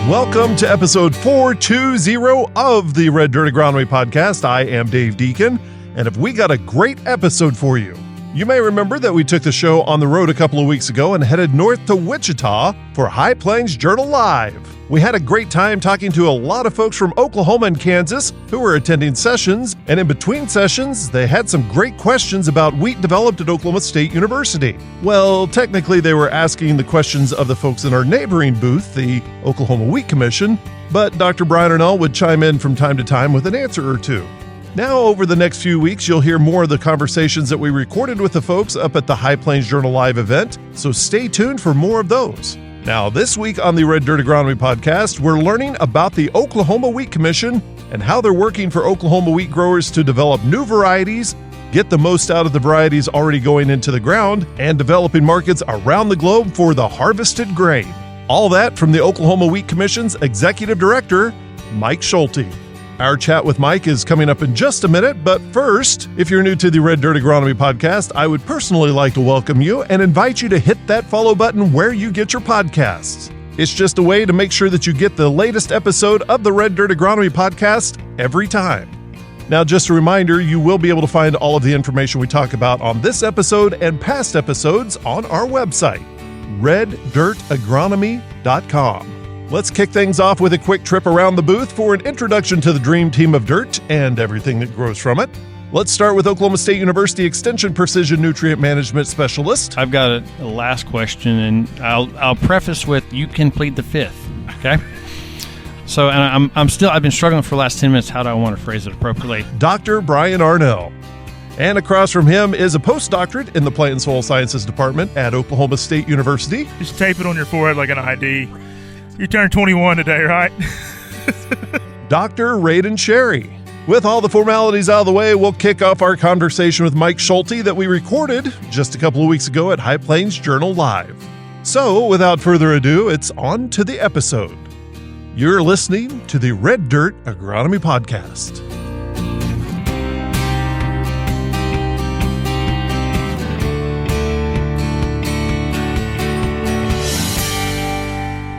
Welcome to episode 420 of the Red Dirt Agronomy Podcast. I am Dave Deacon, and have we got a great episode for you. You may remember that we took the show on the road a couple of weeks ago and headed north to Wichita for High Plains Journal Live. We had a great time talking to a lot of folks from Oklahoma and Kansas who were attending sessions, and in between sessions, they had some great questions about wheat developed at Oklahoma State University. Well, technically, they were asking the questions of the folks in our neighboring booth, the Oklahoma Wheat Commission, but Dr. Brian Arnell would chime in from time to time with an answer or two. Now, over the next few weeks, you'll hear more of the conversations that we recorded with the folks up at the High Plains Journal Live event, so stay tuned for more of those. Now, this week on the Red Dirt Agronomy Podcast, we're learning about the Oklahoma Wheat Commission and how they're working for Oklahoma wheat growers to develop new varieties, get the most out of the varieties already going into the ground, and developing markets around the globe for the harvested grain. All that from the Oklahoma Wheat Commission's Executive Director, Mike Schulte. Our chat with Mike is coming up in just a minute, but first, if you're new to the Red Dirt Agronomy Podcast, I would personally like to welcome you and invite you to hit that follow button where you get your podcasts. It's just a way to make sure that you get the latest episode of the Red Dirt Agronomy Podcast every time. Now, just a reminder, you will be able to find all of the information we talk about on this episode and past episodes on our website, reddirtagronomy.com. Let's kick things off with a quick trip around the booth for an introduction to the dream team of dirt and everything that grows from it. Let's start with Oklahoma State University Extension Precision Nutrient Management Specialist. I've got a last question, and I'll preface with you can plead the fifth, okay? So, and I've been struggling for the last 10 minutes. How do I want to phrase it appropriately? Dr. Brian Arnell. And across from him is a postdoctorate in the Plant and Soil Sciences Department at Oklahoma State University. Just tape it on your forehead like an ID. You turned 21 today, right? Dr. Radon Sherry. With all the formalities out of the way, we'll kick off our conversation with Mike Schulte that we recorded just a couple of weeks ago at High Plains Journal Live. So, without further ado, it's on to the episode. You're listening to the Red Dirt Agronomy Podcast.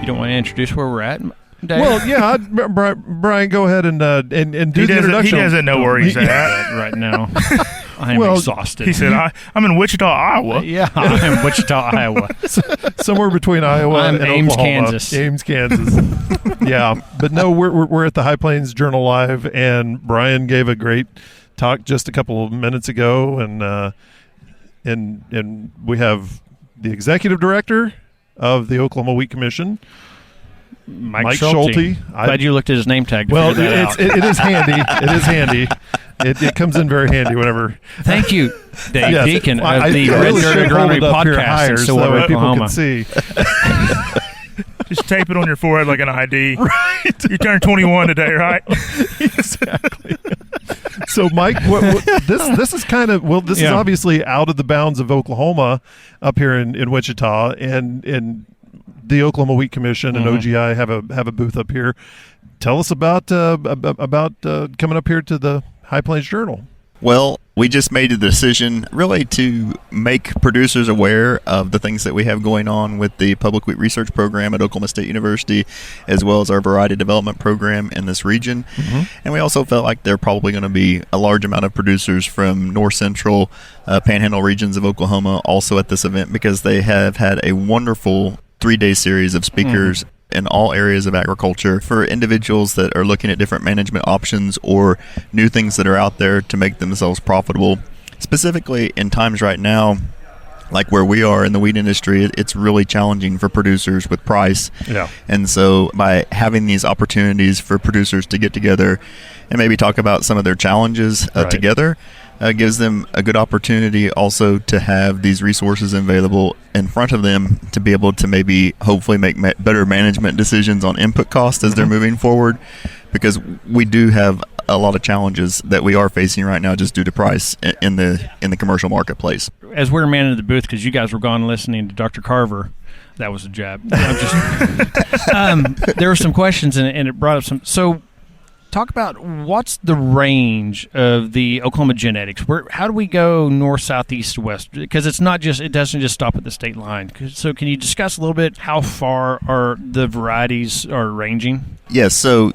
You don't want to introduce where we're at, Dave? Well, yeah, Brian, go ahead and do the introduction. He doesn't know where he's at right now. I'm exhausted. He said, I'm in Wichita, Iowa. Yeah, I'm in Wichita, Iowa. Somewhere between Iowa and Ames, Oklahoma. Kansas. Ames, Kansas. Yeah, but no, we're at the High Plains Journal Live, and Brian gave a great talk just a couple of minutes ago, and we have the executive director of the Oklahoma Wheat Commission, Mike Schulte. Glad you looked at his name tag to well, figure that out. It is handy. It is handy. It comes in very handy whenever. Thank you, Dave yes, Deacon I of the really Red Dirt Agronomy Podcast in so that way people Oklahoma. can see. Just tape it on your forehead like an ID. Right. You turned 21 today, right? Exactly. So, Mike, this is kind of is obviously out of the bounds of Oklahoma up here in Wichita, and the Oklahoma Wheat Commission and OGI have a booth up here. Tell us about coming up here to the High Plains Journal. Well, we just made a decision really to make producers aware of the things that we have going on with the Public Wheat Research Program at Oklahoma State University, as well as our Variety Development Program in this region. Mm-hmm. And we also felt like there are probably going to be a large amount of producers from north central panhandle regions of Oklahoma also at this event, because they have had a wonderful 3-day series of speakers in all areas of agriculture for individuals that are looking at different management options or new things that are out there to make themselves profitable. Specifically in times right now, like where we are in the wheat industry, it's really challenging for producers with price. Yeah. And so by having these opportunities for producers to get together and maybe talk about some of their challenges together, gives them a good opportunity also to have these resources available in front of them to be able to maybe hopefully make better management decisions on input costs as they're moving forward, because we do have a lot of challenges that we are facing right now just due to price in the commercial marketplace. As we're manning the booth, because you guys were gone listening to Dr. Carver, that was a jab. There were some questions, and it brought up some. So talk about what's the range of the Oklahoma genetics. How do we go north, south, east, west? Because it doesn't just stop at the state line. So can you discuss a little bit how far are the varieties are ranging? Yes, so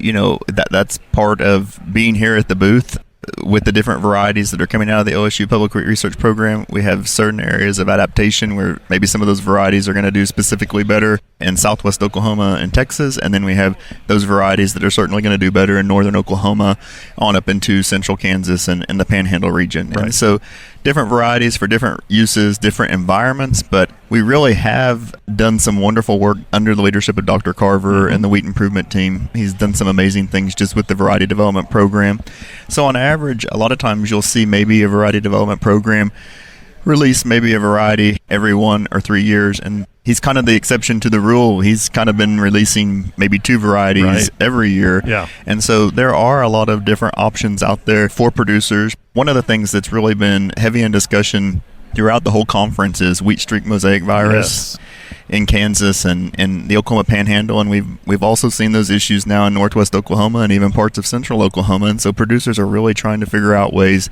that's part of being here at the booth. With the different varieties that are coming out of the OSU Public Wheat Research Program, we have certain areas of adaptation where maybe some of those varieties are going to do specifically better in southwest Oklahoma and Texas, and then we have those varieties that are certainly going to do better in northern Oklahoma on up into central Kansas and the Panhandle region. Right. And so different varieties for different uses, different environments, but we really have done some wonderful work under the leadership of Dr. Carver and the wheat improvement team. He's done some amazing things just with the variety development program. So on average, a lot of times you'll see maybe a variety development program release maybe a variety every 1 or 3 years, and he's kind of the exception to the rule. He's kind of been releasing maybe 2 varieties every year. Yeah. And so there are a lot of different options out there for producers. One of the things that's really been heavy in discussion throughout the whole conference is wheat streak mosaic virus in Kansas and the Oklahoma Panhandle, and we've also seen those issues now in northwest Oklahoma and even parts of central Oklahoma. And so producers are really trying to figure out ways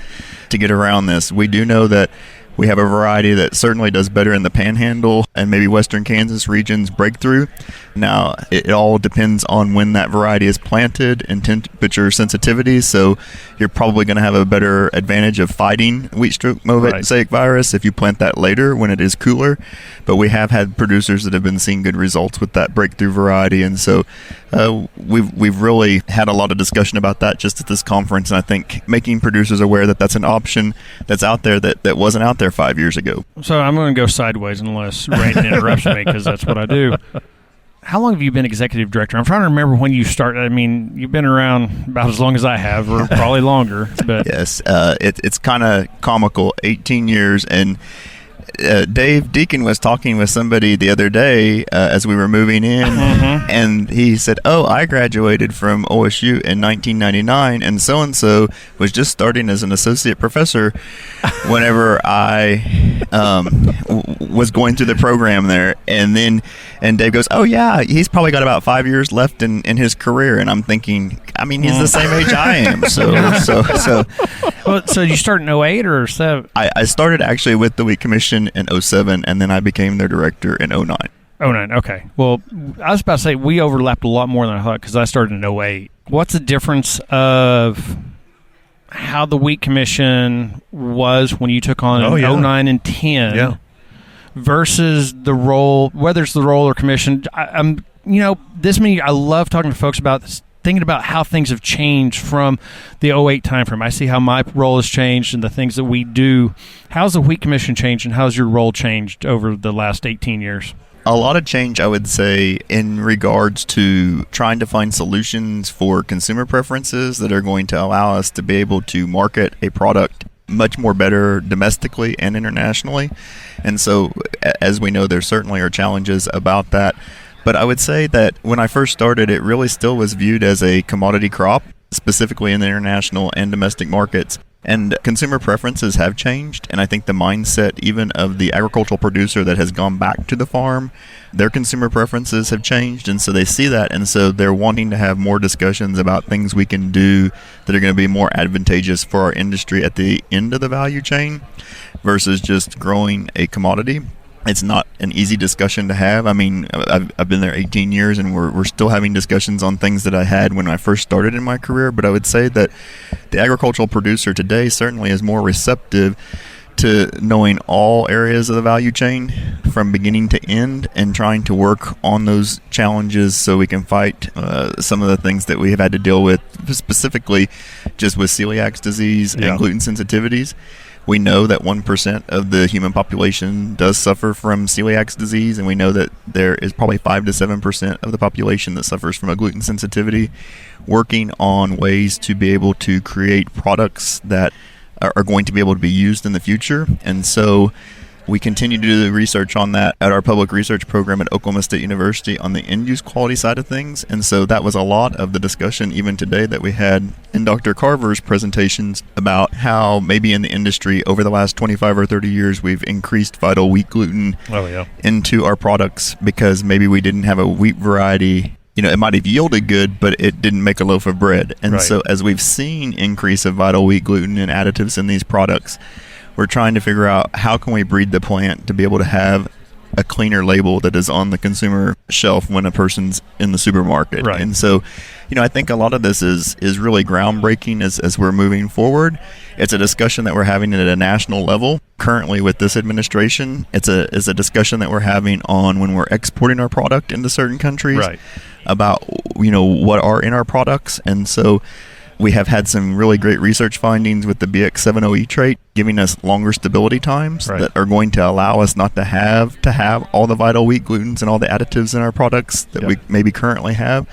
to get around this. We do know that we have a variety that certainly does better in the Panhandle and maybe western Kansas regions breakthrough. Now, it all depends on when that variety is planted and temperature sensitivities, so you're probably going to have a better advantage of fighting wheat streak mosaic virus if you plant that later when it is cooler. But we have had producers that have been seeing good results with that breakthrough variety, and so we've really had a lot of discussion about that just at this conference, and I think making producers aware that that's an option that's out there that wasn't out there 5 years ago. So I'm going to go sideways unless Rain interrupts me, because that's what I do. How long have you been executive director? I'm trying to remember when you started. I mean, you've been around about as long as I have, or probably longer. But yes, it's kind of comical, 18 years, and Dave Deacon was talking with somebody the other day as we were moving in, and he said, I graduated from OSU in 1999, and so-and-so was just starting as an associate professor whenever I was going through the program there. And Dave goes, he's probably got about 5 years left in his career. And I'm thinking, he's the same age I am. So you started in 08 or 7? I started actually with the Wheat Commission in 07, and then I became their director in 09. 09, okay. Well, I was about to say we overlapped a lot more than I thought, because I started in 08. What's the difference of how the Wheat Commission was when you took on in 09 and 10 versus the role, whether it's the role or commission? I love talking to folks about this, thinking about how things have changed from the 08 timeframe. I see how my role has changed and the things that we do. How's the Wheat Commission changed, and how's your role changed over the last 18 years? A lot of change, I would say, in regards to trying to find solutions for consumer preferences that are going to allow us to be able to market a product much more better domestically and internationally. And so, as we know, there certainly are challenges about that. But I would say that when I first started, it really still was viewed as a commodity crop, specifically in the international and domestic markets. And consumer preferences have changed, and I think the mindset even of the agricultural producer that has gone back to the farm, their consumer preferences have changed, and so they see that, and so they're wanting to have more discussions about things we can do that are going to be more advantageous for our industry at the end of the value chain versus just growing a commodity. It's not an easy discussion to have. I've been there 18 years, and we're still having discussions on things that I had when I first started in my career. But I would say that the agricultural producer today certainly is more receptive to knowing all areas of the value chain from beginning to end and trying to work on those challenges so we can fight some of the things that we have had to deal with, specifically just with celiac disease and gluten sensitivities. We know that 1% of the human population does suffer from celiac disease, and we know that there is probably 5 to 7% of the population that suffers from a gluten sensitivity. Working on ways to be able to create products that are going to be able to be used in the future. And so we continue to do the research on that at our public research program at Oklahoma State University on the end-use quality side of things. And so that was a lot of the discussion even today that we had in Dr. Carver's presentations about how maybe in the industry over the last 25 or 30 years we've increased vital wheat gluten into our products because maybe we didn't have a wheat variety it might have yielded good, but it didn't make a loaf of bread. And Right. so as we've seen increase of vital wheat gluten and additives in these products, we're trying to figure out how can we breed the plant to be able to have a cleaner label that is on the consumer shelf when a person's in the supermarket. Right. And so, I think a lot of this is really groundbreaking as we're moving forward. It's a discussion that we're having at a national level currently with this administration. It's a discussion that we're having on when we're exporting our product into certain countries Right. about, what are in our products. And so we have had some really great research findings with the BX70E trait, giving us longer stability times Right. that are going to allow us not to have all the vital wheat glutens and all the additives in our products that Yep. we maybe currently have.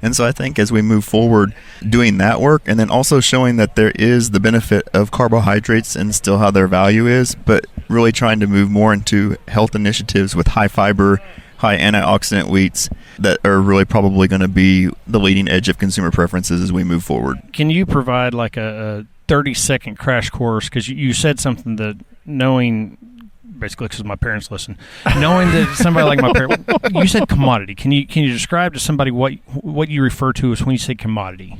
And so I think as we move forward doing that work, and then also showing that there is the benefit of carbohydrates and still how their value is, but really trying to move more into health initiatives with high fiber, high antioxidant wheats that are really probably going to be the leading edge of consumer preferences as we move forward. Can you provide like a 30-second crash course? Because you said something that knowing, basically because my parents listen, knowing that somebody like my parents, you said commodity. Can you describe to somebody what you refer to as when you say commodity?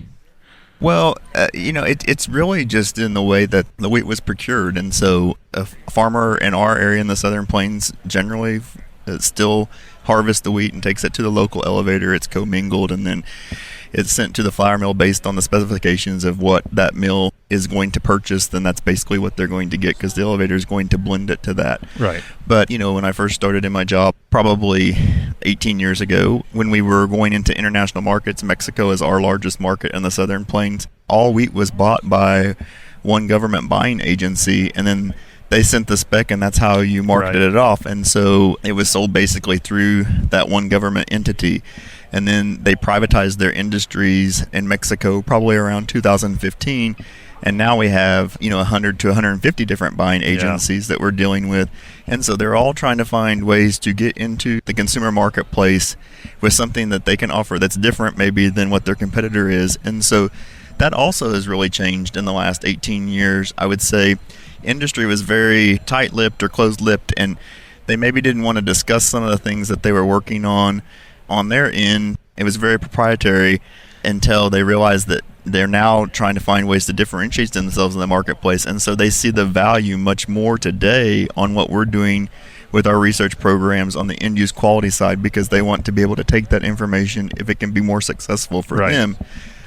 Well, it's really just in the way that the wheat was procured. And so a farmer in our area in the Southern Plains generally still harvests the wheat and takes it to the local elevator. It's commingled, and then it's sent to the flour mill based on the specifications of what that mill is going to purchase. Then that's basically what they're going to get, because the elevator is going to blend it to that. Right. But, when I first started in my job, probably 18 years ago, when we were going into international markets, Mexico is our largest market in the Southern Plains. All wheat was bought by one government buying agency, and then they sent the spec, and that's how you marketed Right. it off. And so it was sold basically through that one government entity. And then they privatized their industries in Mexico probably around 2015. And now we have, 100 to 150 different buying agencies that we're dealing with. And so they're all trying to find ways to get into the consumer marketplace with something that they can offer that's different maybe than what their competitor is. And so that also has really changed in the last 18 years. I would say industry was very tight-lipped or closed-lipped, and they maybe didn't want to discuss some of the things that they were working on their end. It was very proprietary until they realized that they're now trying to find ways to differentiate themselves in the marketplace. And so they see the value much more today on what we're doing with our research programs on the end-use quality side, because they want to be able to take that information, if it can be more successful for Right. them,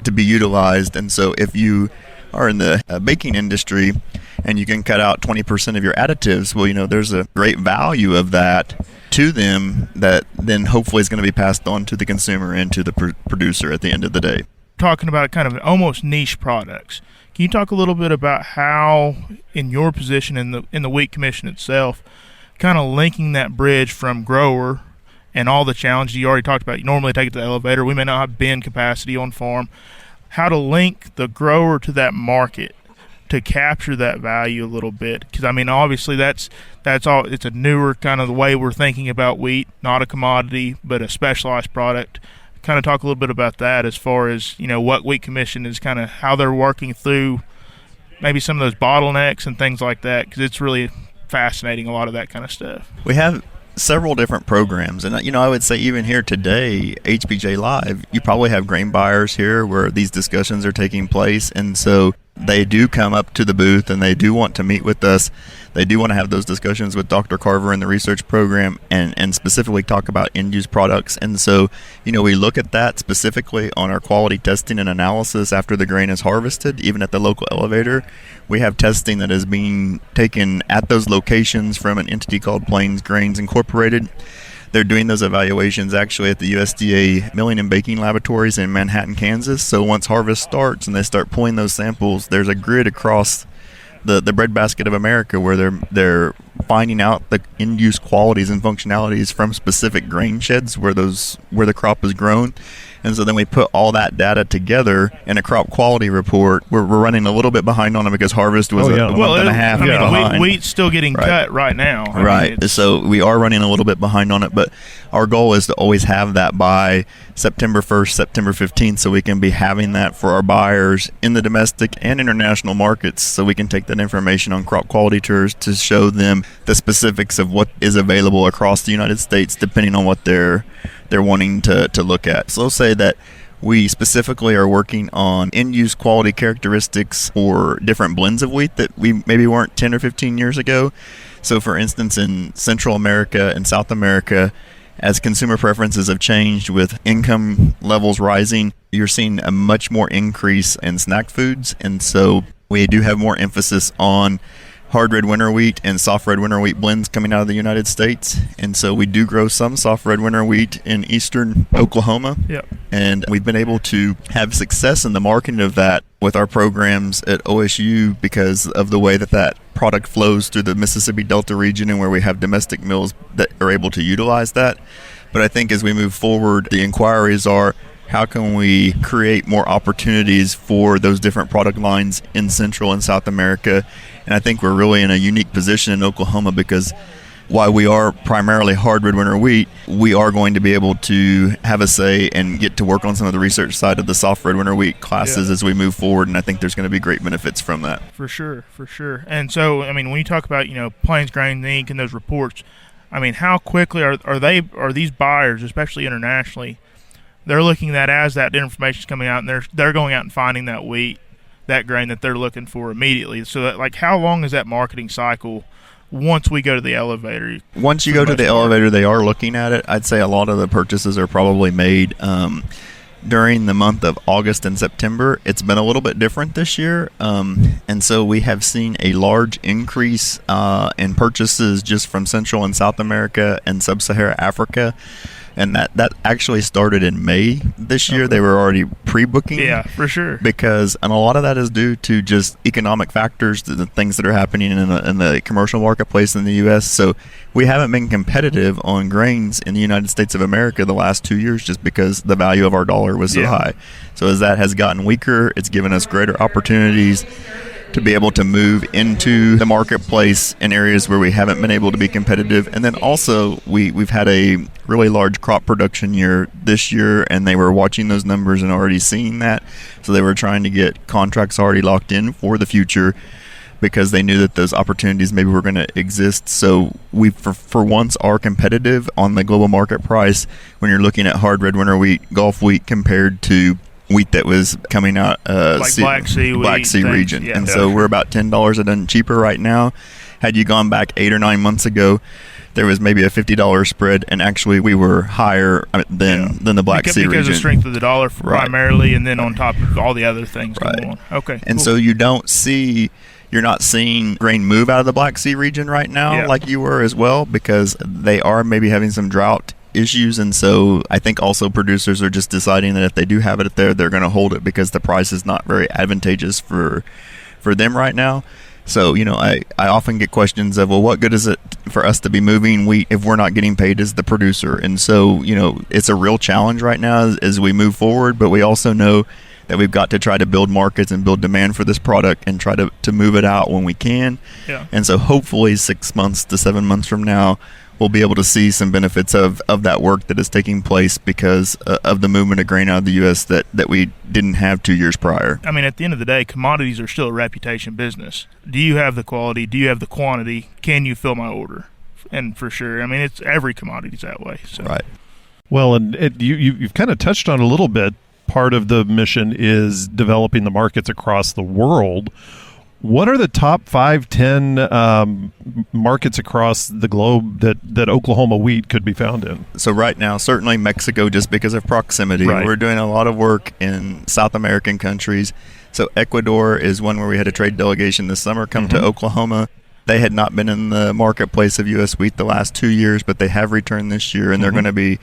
to be utilized. And so if you are in the baking industry and you can cut out 20% of your additives, well, there's a great value of that to them that then hopefully is going to be passed on to the consumer and to the producer at the end of the day. Talking about kind of almost niche products. Can you talk a little bit about how, in your position in the wheat commission itself, kind of linking that bridge from grower and all the challenges you already talked about? You normally take it to the elevator. We may not have bin capacity on farm. How to link the grower to that market to capture that value a little bit, because obviously that's all. It's a newer kind of the way we're thinking about wheat, not a commodity but a specialized product. Kind of talk a little bit about that as far as what Wheat Commission is, kind of how they're working through maybe some of those bottlenecks and things like that, because it's really fascinating, a lot of that kind of stuff. We have several different programs, and I would say even here today, HBJ Live, you probably have grain buyers here where these discussions are taking place, and so they do come up to the booth and they do want to meet with us. They do want to have those discussions with Dr. Carver in the research program and specifically talk about end-use products. And so, we look at that specifically on our quality testing and analysis after the grain is harvested, even at the local elevator. We have testing that is being taken at those locations from an entity called Plains Grains Incorporated. They're doing those evaluations actually at the USDA Milling and Baking Laboratories in Manhattan, Kansas. So once harvest starts and they start pulling those samples, there's a grid across the breadbasket of America where they're finding out the end-use qualities and functionalities from specific grain sheds where the crop is grown. And so then we put all that data together in a crop quality report. We're running a little bit behind on it because harvest was a month and a half behind. Wheat's still getting cut right now. So we are running a little bit behind on it, but our goal is to always have that by September 1st, September 15th, so we can be having that for our buyers in the domestic and international markets, so we can take that information on crop quality tours to show them the specifics of what is available across the United States, depending on what their they're wanting to look at. So let's say that we specifically are working on end-use quality characteristics for different blends of wheat that we maybe weren't 10 or 15 years ago. So for instance, in Central America and South America, as consumer preferences have changed with income levels rising, you're seeing a much more increase in snack foods. And so we do have more emphasis on hard red winter wheat and soft red winter wheat blends coming out of the United States. And so we do grow some soft red winter wheat in eastern Oklahoma. Yep. And we've been able to have success in the marketing of that with our programs at OSU because of the way that product flows through the Mississippi Delta region and where we have domestic mills that are able to utilize that. But I think as we move forward, the inquiries are, how can we create more opportunities for those different product lines in Central and South America? And I think we're really in a unique position in Oklahoma because while we are primarily hard red winter wheat, we are going to be able to have a say and get to work on some of the research side of the soft red winter wheat classes as we move forward. And I think there's going to be great benefits from that. For sure. And so, I mean, when you talk about, Plains Grain Inc. and those reports, I mean, how quickly are these buyers, especially internationally, they're looking at that as that information is coming out, and they're going out and finding that wheat, that grain that they're looking for immediately. So, how long is that marketing cycle once we go to the elevator? Once you go to the elevator, they are looking at it. I'd say a lot of the purchases are probably made during the month of August and September. It's been a little bit different this year, and so we have seen a large increase in purchases just from Central and South America and Sub-Saharan Africa. And that actually started in May this year. They were already pre-booking. Yeah, for sure. And a lot of that is due to just economic factors, the things that are happening in the commercial marketplace in the U.S. So we haven't been competitive on grains in the United States of America the last 2 years just because the value of our dollar was so high. So as that has gotten weaker, it's given us greater opportunities to be able to move into the marketplace in areas where we haven't been able to be competitive. And then also we've had a really large crop production year this year, and they were watching those numbers and already seeing that. So they were trying to get contracts already locked in for the future because they knew that those opportunities maybe were going to exist. So we, for once, are competitive on the global market price when you're looking at hard red winter wheat, Gulf wheat compared to wheat that was coming out Black Sea region. Yeah, and so we're about $10 a ton cheaper right now. Had you gone back 8 or 9 months ago, there was maybe a $50 spread, and actually we were higher than the Black Sea region. Because of the strength of the dollar primarily, and then on top of all the other things going on. Okay. And so you're not seeing grain move out of the Black Sea region right now like you were as well, because they are maybe having some drought issues. And so I think also producers are just deciding that if they do have it there, they're going to hold it because the price is not very advantageous for them right now. So, I often get questions of, well, what good is it for us to be moving wheat if we're not getting paid as the producer? And so, it's a real challenge right now as we move forward, but we also know that we've got to try to build markets and build demand for this product and try to move it out when we can. Yeah. And so hopefully 6 months to 7 months from now, we'll be able to see some benefits of that work that is taking place because of the movement of grain out of the U.S. that we didn't have 2 years prior. I mean, at the end of the day, commodities are still a reputation business. Do you have the quality? Do you have the quantity? Can you fill my order? And for sure, I mean, it's every commodity's that way. So. Right. Well, and you've kind of touched on a little bit. Part of the mission is developing the markets across the world. What are the top 5-10 markets across the globe that Oklahoma wheat could be found in? So right now, certainly Mexico, just because of proximity. Right. We're doing a lot of work in South American countries. So Ecuador is one where we had a trade delegation this summer come to Oklahoma. They had not been in the marketplace of U.S. wheat the last 2 years, but they have returned this year, and they're going to be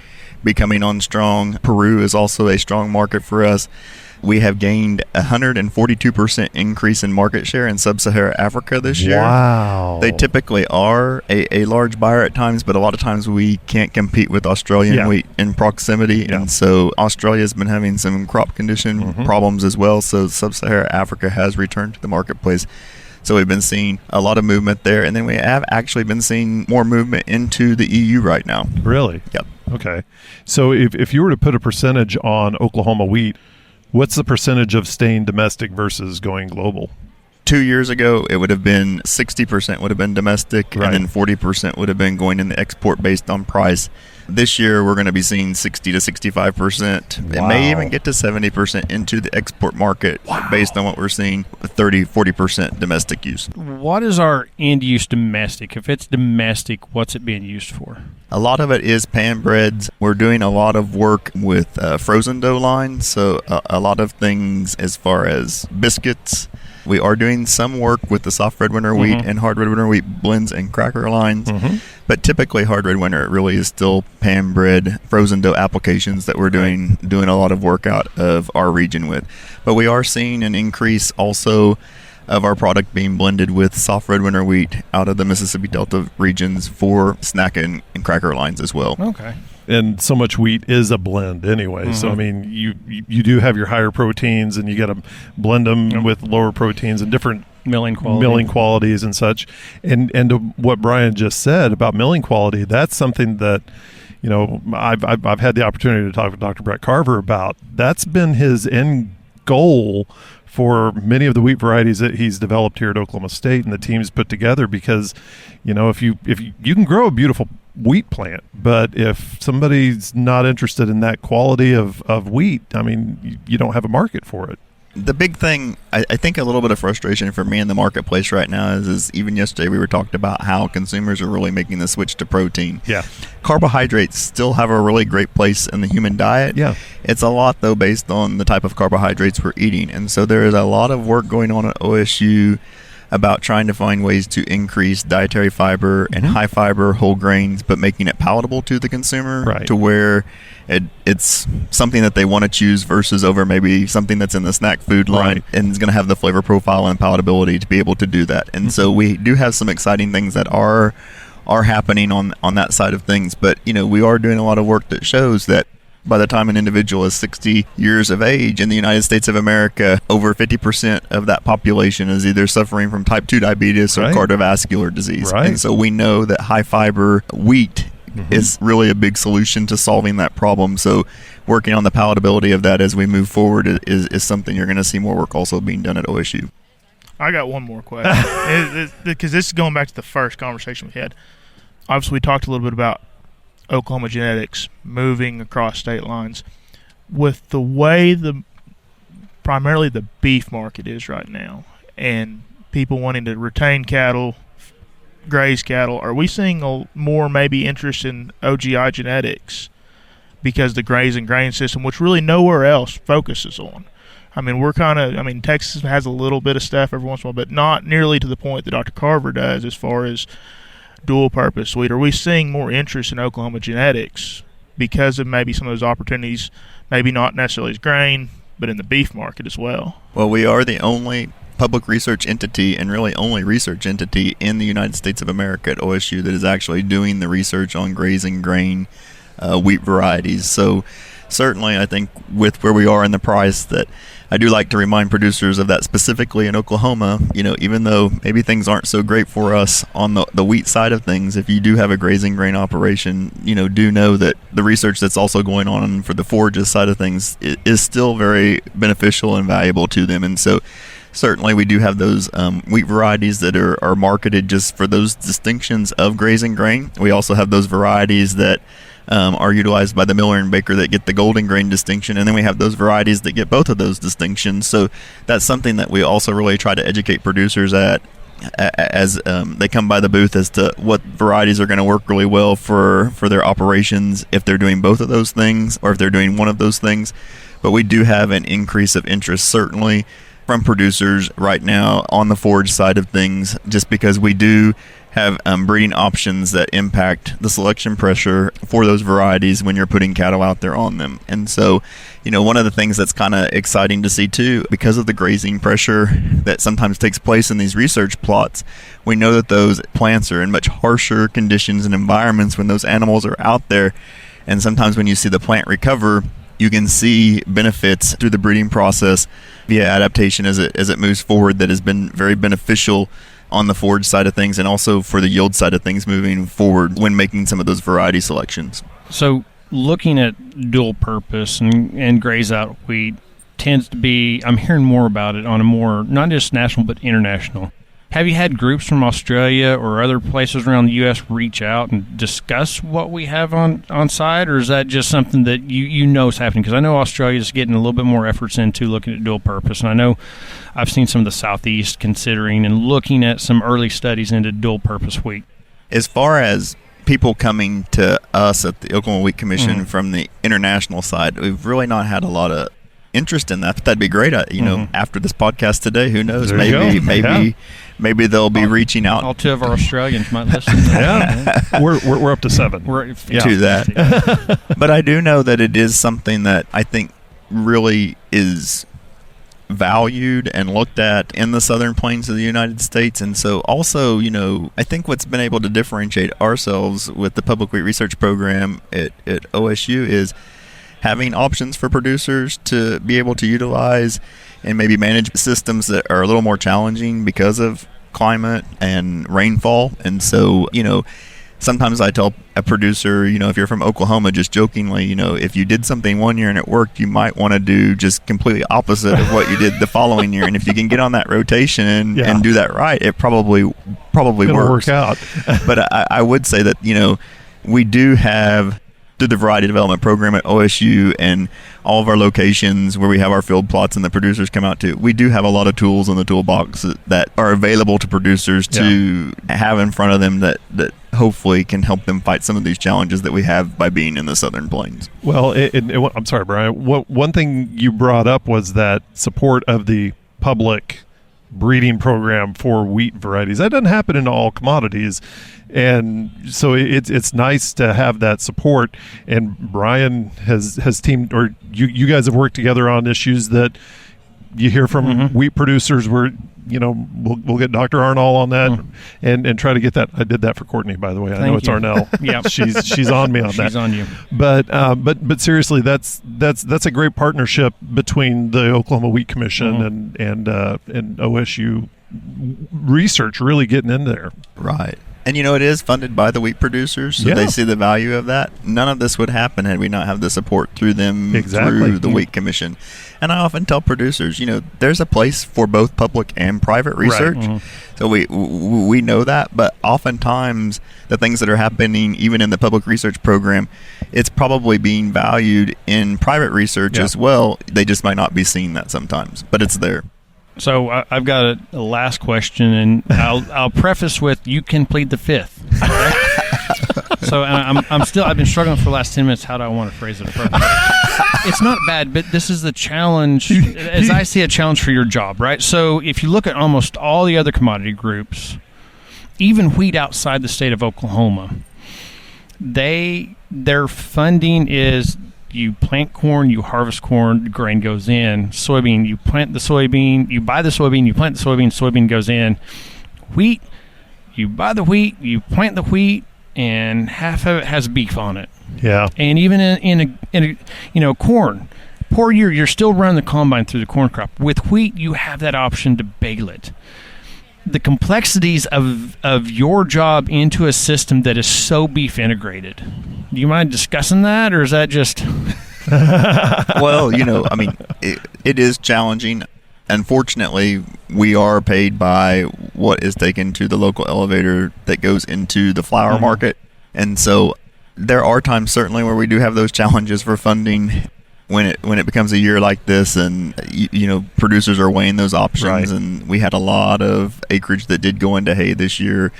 coming on strong. Peru is also a strong market for us. We have gained 142% increase in market share in Sub-Saharan Africa this year. Wow. They typically are a large buyer at times, but a lot of times we can't compete with Australian wheat in proximity. Yeah. And so Australia's been having some crop condition problems as well. So Sub-Saharan Africa has returned to the marketplace. So we've been seeing a lot of movement there. And then we have actually been seeing more movement into the EU right now. Really? Yep. Okay. So if you were to put a percentage on Oklahoma wheat, what's the percentage of staying domestic versus going global? 2 years ago, it would have been 60% would have been domestic, Right. and then 40% would have been going into export based on price. This year, we're going to be seeing 60 to 65%. It Wow. may even get to 70% into the export market based on what we're seeing, 30, 40% domestic use. What is our end use domestic? If it's domestic, what's it being used for? A lot of it is pan breads. We're doing a lot of work with frozen dough lines, so a lot of things as far as biscuits. We are doing some work with the soft red winter wheat and hard red winter wheat blends and cracker lines, but typically hard red winter, it really is still pan bread, frozen dough applications that we're doing a lot of work out of our region with. But we are seeing an increase also of our product being blended with soft red winter wheat out of the Mississippi Delta regions for snack and cracker lines as well. Okay. And so much wheat is a blend anyway. So I mean, you do have your higher proteins, and you got to blend them with lower proteins and different Milling qualities and such. And to what Brian just said about milling quality, that's something that, you know, I've had the opportunity to talk with Dr. Brett Carver about. That's been his end goal for many of the wheat varieties that he's developed here at Oklahoma State and the teams put together, because, you know, if you can grow a beautiful wheat plant, but if somebody's not interested in that quality of wheat, I mean, you don't have a market for it. The big thing, I think a little bit of frustration for me in the marketplace right now is even yesterday we were talking about how consumers are really making the switch to protein. Yeah. Carbohydrates still have a really great place in the human diet. Yeah. It's a lot, though, based on the type of carbohydrates we're eating. And so there is a lot of work going on at OSU about trying to find ways to increase dietary fiber and high fiber whole grains, but making it palatable to the consumer to where it's something that they want to choose versus over maybe something that's in the snack food line and is going to have the flavor profile and palatability to be able to do that. And so we do have some exciting things that are happening on that side of things. But, you know, we are doing a lot of work that shows that by the time an individual is 60 years of age in the United States of America, over 50% of that population is either suffering from type 2 diabetes or cardiovascular disease. And so we know that high fiber wheat is really a big solution to solving that problem. So working on the palatability of that as we move forward is something you're going to see more work also being done at OSU. I got one more question, because this is going back to the first conversation we had. Obviously, we talked a little bit about Oklahoma genetics moving across state lines. With the way primarily the beef market is right now, and people wanting to retain cattle, graze cattle, are we seeing more maybe interest in OGI because the grazing-grain system, which really nowhere else focuses on? I mean, Texas has a little bit of stuff every once in a while, but not nearly to the point that Dr. Carver does as far as dual-purpose wheat. Are we seeing more interest in Oklahoma genetics because of maybe some of those opportunities, maybe not necessarily as grain, but in the beef market as well? Well, we are the only public research entity and really only research entity in the United States of America at OSU that is actually doing the research on grazing grain wheat varieties. So certainly I think with where we are in the price, that I do like to remind producers of that specifically in Oklahoma. You know, even though maybe things aren't so great for us on the wheat side of things, if you do have a grazing grain operation, you know, do know that the research that's also going on for the forages side of things is still very beneficial and valuable to them. And so certainly we do have those wheat varieties that are marketed just for those distinctions of grazing grain. We also have those varieties that are utilized by the miller and baker that get the golden grain distinction, and then we have those varieties that get both of those distinctions. So that's something that we also really try to educate producers as they come by the booth as to what varieties are going to work really well for their operations if they're doing both of those things or if they're doing one of those things. But we do have an increase of interest certainly from producers right now on the forage side of things, just because we do have breeding options that impact the selection pressure for those varieties when you're putting cattle out there on them. And so, you know, one of the things that's kind of exciting to see too, because of the grazing pressure that sometimes takes place in these research plots, we know that those plants are in much harsher conditions and environments when those animals are out there. And sometimes when you see the plant recover, you can see benefits through the breeding process via adaptation as it moves forward that has been very beneficial on the forage side of things and also for the yield side of things moving forward when making some of those variety selections. So looking at dual purpose and graze out wheat, tends to be, I'm hearing more about it on a more, not just national, but international. Have you had groups from Australia or other places around the U.S. reach out and discuss what we have on site, or is that just something that you know is happening? Because I know Australia is getting a little bit more efforts into looking at dual purpose, and I know I've seen some of the Southeast considering and looking at some early studies into dual purpose wheat. As far as people coming to us at the Oklahoma Wheat Commission from the international side, we've really not had a lot of interest in that, but that'd be great. After this podcast today, who knows? Maybe they'll be reaching out. All 2 of our Australians might listen. We're up to 7. To that. But I do know that it is something that I think really is valued and looked at in the southern plains of the United States. And so also, I think what's been able to differentiate ourselves with the Public Wheat Research Program at OSU is having options for producers to be able to utilize and maybe manage systems that are a little more challenging because of climate and rainfall. And so, sometimes I tell a producer, if you're from Oklahoma, just jokingly, if you did something one year and it worked, you might want to do just completely opposite of what you did the following year. And if you can get on that rotation and do that right, it probably It'll works. Work out. But I would say that, we do have, through the Variety Development Program at OSU and all of our locations where we have our field plots and the producers come out to, we do have a lot of tools in the toolbox that are available to producers to have in front of them that hopefully can help them fight some of these challenges that we have by being in the southern plains. Well, I'm sorry, Brian. One thing you brought up was that support of the public breeding program for wheat varieties. That doesn't happen in all commodities, and so it's nice to have that support. And Brian has teamed, or you guys have worked together on issues that you hear from wheat producers where we'll get Dr. Arnall on that and try to get that. I did that for Courtney, by the way. I know it's Arnell. Yeah, she's on me on that. She's on you. But seriously, that's a great partnership between the Oklahoma Wheat Commission and OSU research really getting in there. Right. And it is funded by the wheat producers, so they see the value of that. None of this would happen had we not have the support through them, through the Wheat Commission. And I often tell producers, there's a place for both public and private research. Right. So we know that, but oftentimes the things that are happening even in the public research program, it's probably being valued in private research as well. They just might not be seeing that sometimes, but it's there. So I've got a last question, and I'll preface with, you can plead the fifth. So I've been struggling for the last 10 minutes. How do I want to phrase it appropriately? It's not bad, but this is the challenge, as I see a challenge for your job, right? So if you look at almost all the other commodity groups, even wheat outside the state of Oklahoma, their funding is, you plant corn, you harvest corn, the grain goes in. Soybean, you plant the soybean, you buy the soybean, you plant the soybean, soybean goes in. Wheat, you buy the wheat, you plant the wheat, and half of it has beef on it. Yeah. And even in a corn, poor year, you're still running the combine through the corn crop. With wheat, you have that option to bale it. The complexities of your job into a system that is so beef integrated. Do you mind discussing that, or is that just... Well, it is challenging. Unfortunately, we are paid by what is taken to the local elevator that goes into the flour market. And so there are times certainly where we do have those challenges for funding when it becomes a year like this, and producers are weighing those options. Right. And we had a lot of acreage that did go into hay this year,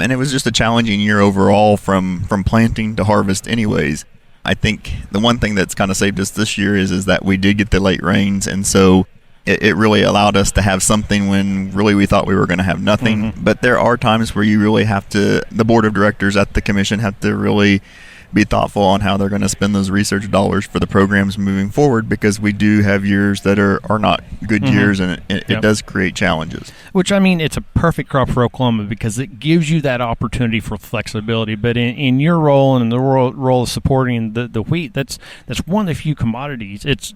and it was just a challenging year overall from planting to harvest anyways. I think the one thing that's kind of saved us this year is that we did get the late rains, and so it really allowed us to have something when really we thought we were going to have nothing. But there are times where you really have to, the board of directors at the commission have to really be thoughtful on how they're going to spend those research dollars for the programs moving forward, because we do have years that are not good years, and it does create challenges. Which, it's a perfect crop for Oklahoma because it gives you that opportunity for flexibility. But in your role and in the role of supporting the wheat, that's one of the few commodities. It's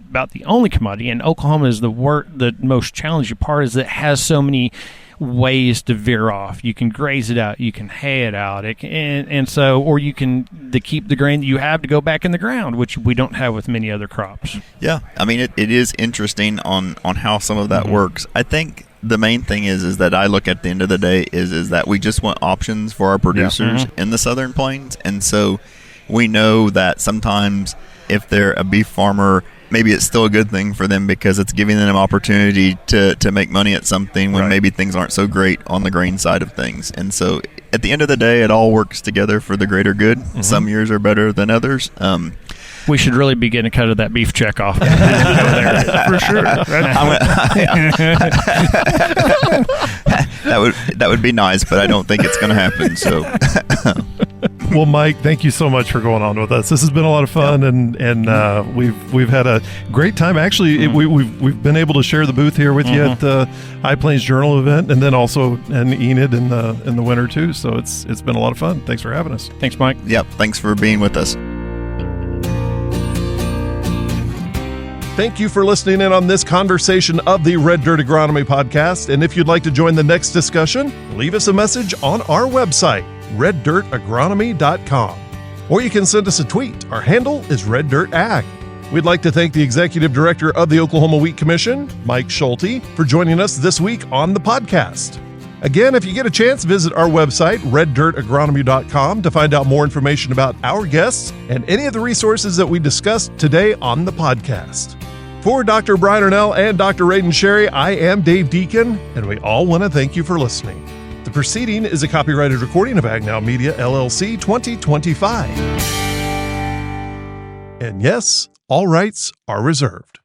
about the only commodity, and Oklahoma is the most challenging part, is that it has so many ways to veer off. You can graze it out, you can hay it out, or you can to keep the grain that you have to go back in the ground, which we don't have with many other crops. Yeah, I mean, it is interesting on how some of that works. I think the main thing is that I look at the end of the day is that we just want options for our producers in the Southern Plains. And so we know that sometimes if they're a beef farmer, maybe it's still a good thing for them because it's giving them an opportunity to make money at something when maybe things aren't so great on the grain side of things. And so at the end of the day, it all works together for the greater good. Some years are better than others. We should really be getting a cut of that beef check off. For sure. That would be nice, but I don't think it's going to happen. So, well, Mike, thank you so much for going on with us. This has been a lot of fun, and we've had a great time. Actually, we've been able to share the booth here with you at the High Plains Journal event, and then also in Enid in the winter too. So it's been a lot of fun. Thanks for having us. Thanks, Mike. Yep. Thanks for being with us. Thank you for listening in on this conversation of the Red Dirt Agronomy Podcast. And if you'd like to join the next discussion, leave us a message on our website, reddirtagronomy.com. Or you can send us a tweet. Our handle is reddirtag. We'd like to thank the Executive Director of the Oklahoma Wheat Commission, Mike Schulte, for joining us this week on the podcast. Again, if you get a chance, visit our website, reddirtagronomy.com, to find out more information about our guests and any of the resources that we discussed today on the podcast. For Dr. Brian Arnell and Dr. Radon Sherry, I am Dave Deacon, and we all want to thank you for listening. The proceeding is a copyrighted recording of Ag Now Media, LLC, 2025. And yes, all rights are reserved.